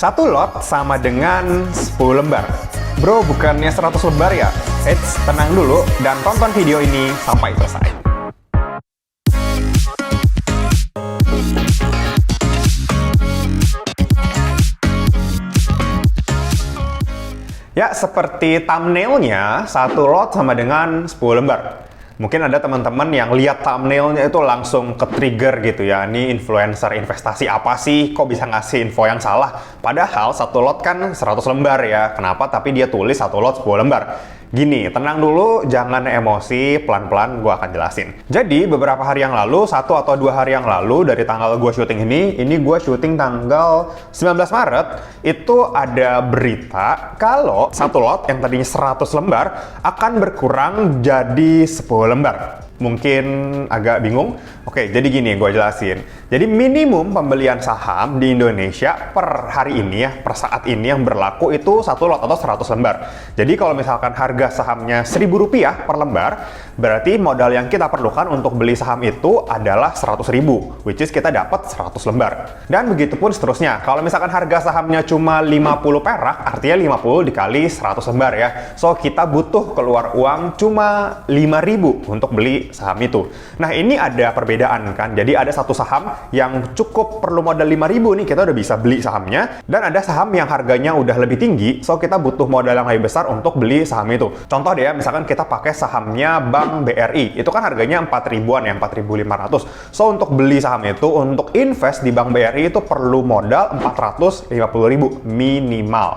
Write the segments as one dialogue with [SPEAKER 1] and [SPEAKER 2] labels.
[SPEAKER 1] Satu lot sama dengan 10 lembar. Bro, bukannya 100 lembar ya? Eits, tenang dulu dan tonton video ini sampai selesai. Ya, seperti thumbnailnya, satu lot sama dengan 10 lembar. Mungkin ada teman-teman yang lihat thumbnailnya itu langsung ke-trigger gitu ya. Ini influencer investasi apa sih? Kok bisa ngasih info yang salah? Padahal satu lot kan 100 lembar ya. Kenapa? Tapi dia tulis satu lot 10 lembar. Gini, tenang dulu, jangan emosi, pelan-pelan gue akan jelasin. Jadi, beberapa hari yang lalu, 1 atau 2 hari yang lalu, dari tanggal gue syuting ini gue syuting tanggal 19 Maret, itu ada berita kalau satu lot yang tadinya 100 lembar akan berkurang jadi 10 lembar. Mungkin agak bingung? Oke, jadi gini gue jelasin. Jadi minimum pembelian saham di Indonesia per hari ini ya, per saat ini yang berlaku itu satu lot atau 100 lembar. Jadi kalau misalkan harga sahamnya Rp1.000 per lembar, berarti modal yang kita perlukan untuk beli saham itu adalah 100.000, which is kita dapat 100 lembar. Dan begitupun seterusnya. Kalau misalkan harga sahamnya cuma 50 perak, artinya 50 dikali 100 lembar ya. So, kita butuh keluar uang cuma 5.000 untuk beli saham itu. Nah, ini ada perbedaan kan. Jadi ada satu saham yang cukup perlu modal 5.000 nih, kita udah bisa beli sahamnya. Dan ada saham yang harganya udah lebih tinggi, so kita butuh modal yang lebih besar untuk beli saham itu. Contoh deh ya, misalkan kita pakai sahamnya Bank BRI. Itu kan harganya 4.000-an ya, 4.500. So untuk beli saham itu, untuk invest di Bank BRI itu perlu modal 450.000 minimal.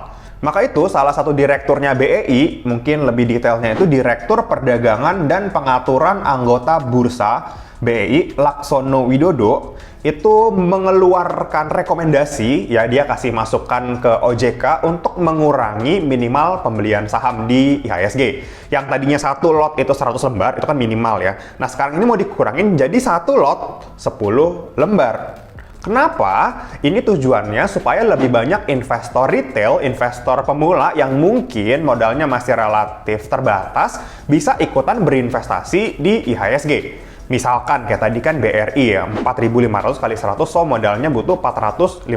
[SPEAKER 1] Maka itu salah satu direkturnya BEI, mungkin lebih detailnya itu Direktur Perdagangan dan Pengaturan Anggota Bursa BEI, Laksono Widodo, itu mengeluarkan rekomendasi, ya dia kasih masukan ke OJK untuk mengurangi minimal pembelian saham di IHSG. Yang tadinya satu lot itu 100 lembar, itu kan minimal ya. Nah sekarang ini mau dikurangin jadi satu lot 10 lembar. Kenapa? Ini tujuannya supaya lebih banyak investor retail, investor pemula yang mungkin modalnya masih relatif terbatas, bisa ikutan berinvestasi di IHSG. Misalkan kayak tadi kan BRI ya, 4.500 kali 100, so modalnya butuh 450.000.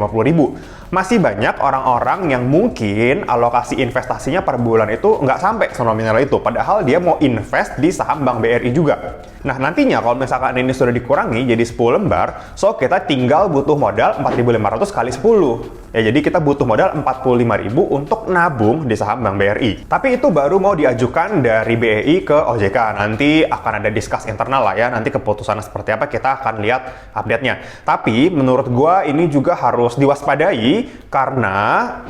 [SPEAKER 1] Masih banyak orang-orang yang mungkin alokasi investasinya per bulan itu nggak sampai senominal itu, padahal dia mau invest di saham Bank BRI juga. Nah, nantinya kalau misalkan ini sudah dikurangi jadi 10 lembar, so kita tinggal butuh modal 4.500 kali 10. Ya, jadi kita butuh modal 45.000 untuk nabung di saham Bank BRI. Tapi itu baru mau diajukan dari BEI ke OJK. Nanti akan ada diskus internal lah ya. Nanti keputusan seperti apa kita akan lihat update-nya. Tapi menurut gua ini juga harus diwaspadai karena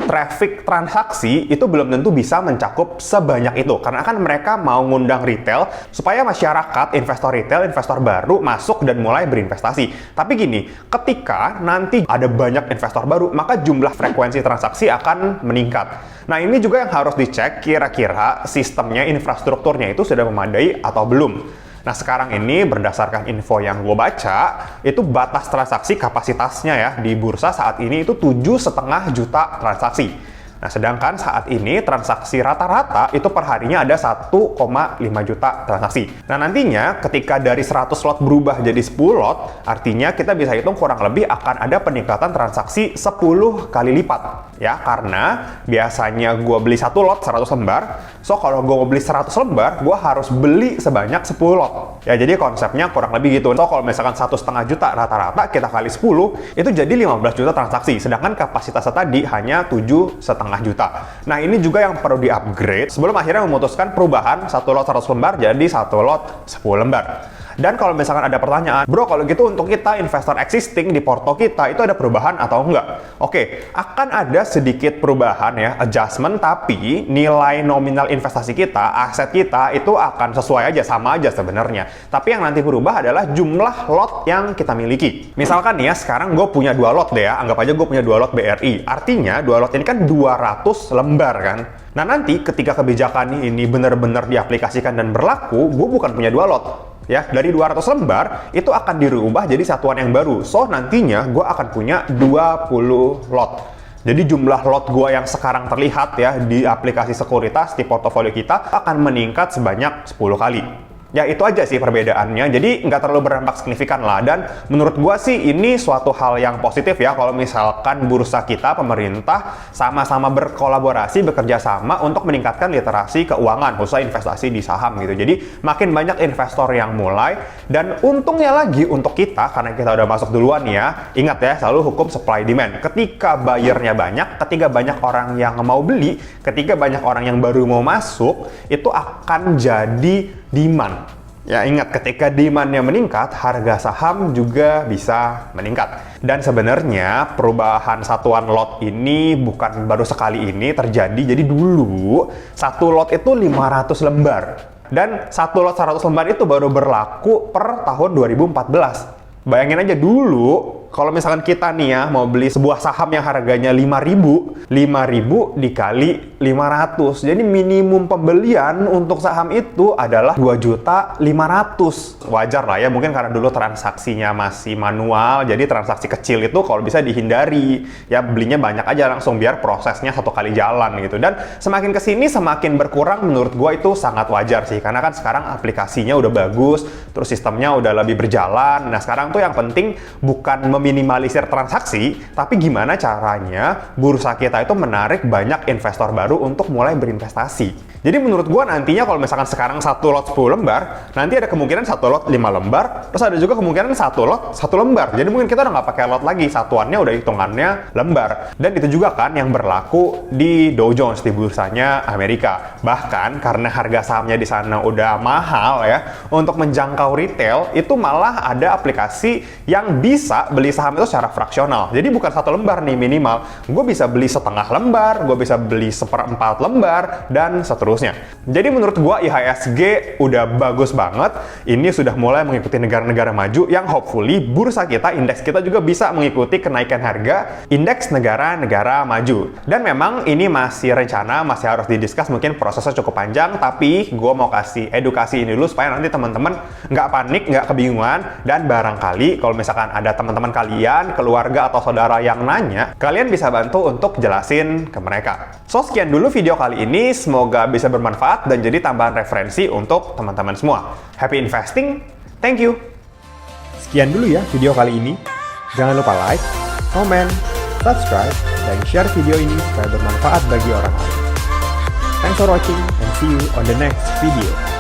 [SPEAKER 1] traffic transaksi itu belum tentu bisa mencakup sebanyak itu. Karena kan mereka mau ngundang retail supaya masyarakat, investor retail, investor baru masuk dan mulai berinvestasi. Tapi gini, ketika nanti ada banyak investor baru, maka jumlah frekuensi transaksi akan meningkat. Nah, ini juga yang harus dicek kira-kira sistemnya, infrastrukturnya itu sudah memadai atau belum. Nah, sekarang ini berdasarkan info yang gue baca, itu batas transaksi kapasitasnya ya di bursa saat ini itu 7,5 juta transaksi. Nah, sedangkan saat ini transaksi rata-rata itu per harinya ada 1,5 juta transaksi. Nah, nantinya ketika dari 100 lot berubah jadi 10 lot, artinya kita bisa hitung kurang lebih akan ada peningkatan transaksi 10 kali lipat. Ya, karena biasanya gue beli satu lot 100 lembar, so kalau gue mau beli 100 lembar, gue harus beli sebanyak 10 lot. Ya, jadi konsepnya kurang lebih gitu. So, kalau misalkan 1,5 juta rata-rata, kita kali 10, itu jadi 15 juta transaksi. Sedangkan kapasitasnya tadi hanya 7,5 juta. Nah, ini juga yang perlu di-upgrade sebelum akhirnya memutuskan perubahan satu lot 100 lembar jadi satu lot 10 lembar. Dan kalau misalkan ada pertanyaan, bro kalau gitu untuk kita investor existing di porto kita itu ada perubahan atau enggak? Oke, akan ada sedikit perubahan ya, adjustment, tapi nilai nominal investasi kita, aset kita itu akan sesuai aja, sama aja sebenarnya. Tapi yang nanti berubah adalah jumlah lot yang kita miliki. Misalkan nih ya, sekarang gue punya 2 lot deh ya, anggap aja gue punya 2 lot BRI. Artinya 2 lot ini kan 200 lembar kan. Nah, nanti ketika kebijakan ini benar-benar diaplikasikan dan berlaku, gue bukan punya 2 lot. Ya, dari 200 lembar itu akan dirubah jadi satuan yang baru. So, nantinya gue akan punya 20 lot. Jadi jumlah lot gue yang sekarang terlihat ya di aplikasi sekuritas di portofolio kita akan meningkat sebanyak 10 kali. Ya itu aja sih perbedaannya, jadi nggak terlalu berdampak signifikan lah. Dan menurut gua sih ini suatu hal yang positif ya kalau misalkan bursa kita, pemerintah sama-sama berkolaborasi, bekerja sama untuk meningkatkan literasi keuangan, khususnya investasi di saham gitu. Jadi makin banyak investor yang mulai, dan untungnya lagi untuk kita, karena kita udah masuk duluan ya, ingat ya selalu hukum supply demand. Ketika buyernya banyak, ketika banyak orang yang mau beli, ketika banyak orang yang baru mau masuk, itu akan jadi demand. Ya ingat, ketika demandnya meningkat, harga saham juga bisa meningkat. Dan sebenarnya perubahan satuan lot ini bukan baru sekali ini terjadi. Jadi dulu satu lot itu 500 lembar. Dan satu lot 100 lembar itu baru berlaku per tahun 2014. Bayangin aja dulu, kalau misalkan kita nih ya mau beli sebuah saham yang harganya 5.000 dikali 500. Jadi minimum pembelian untuk saham itu adalah 2.500.000. Wajar lah ya, mungkin karena dulu transaksinya masih manual, jadi transaksi kecil itu kalau bisa dihindari. Ya belinya banyak aja langsung biar prosesnya satu kali jalan gitu. Dan semakin kesini semakin berkurang, menurut gua itu sangat wajar sih. Karena kan sekarang aplikasinya udah bagus, terus sistemnya udah lebih berjalan. Nah sekarang tuh yang penting bukan meminimalisir transaksi, tapi gimana caranya bursa kita itu menarik banyak investor baru untuk mulai berinvestasi. Jadi menurut gua nantinya kalau misalkan sekarang satu lot 10 lembar, nanti ada kemungkinan satu lot 5 lembar, terus ada juga kemungkinan satu lot 1 lembar. Jadi mungkin kita udah nggak pakai lot lagi, satuannya udah hitungannya lembar. Dan itu juga kan yang berlaku di Dow Jones, di bursanya Amerika. Bahkan karena harga sahamnya di sana udah mahal ya, untuk menjangkau retail itu malah ada aplikasi yang bisa beli saham itu secara fraksional. Jadi bukan satu lembar nih minimal, gue bisa beli setengah lembar, gue bisa beli 1/4 lembar, dan seterusnya. Jadi menurut gue IHSG udah bagus banget. Ini sudah mulai mengikuti negara-negara maju yang hopefully bursa kita, indeks kita juga bisa mengikuti kenaikan harga indeks negara-negara maju. Dan memang ini masih rencana, masih harus didiskus, mungkin prosesnya cukup panjang, tapi gue mau kasih edukasi ini dulu supaya nanti teman-teman nggak panik, nggak kebingungan, dan barangkali kalau misalkan ada teman-teman kalian, keluarga atau saudara yang nanya, kalian bisa bantu untuk jelasin ke mereka. So sekian dulu video kali ini, semoga bisa bermanfaat dan jadi tambahan referensi untuk teman-teman semua. Happy investing, thank you!
[SPEAKER 2] Sekian dulu ya video kali ini. Jangan lupa like, comment, subscribe, dan share video ini supaya bermanfaat bagi orang lain. Thanks for watching and see you on the next video.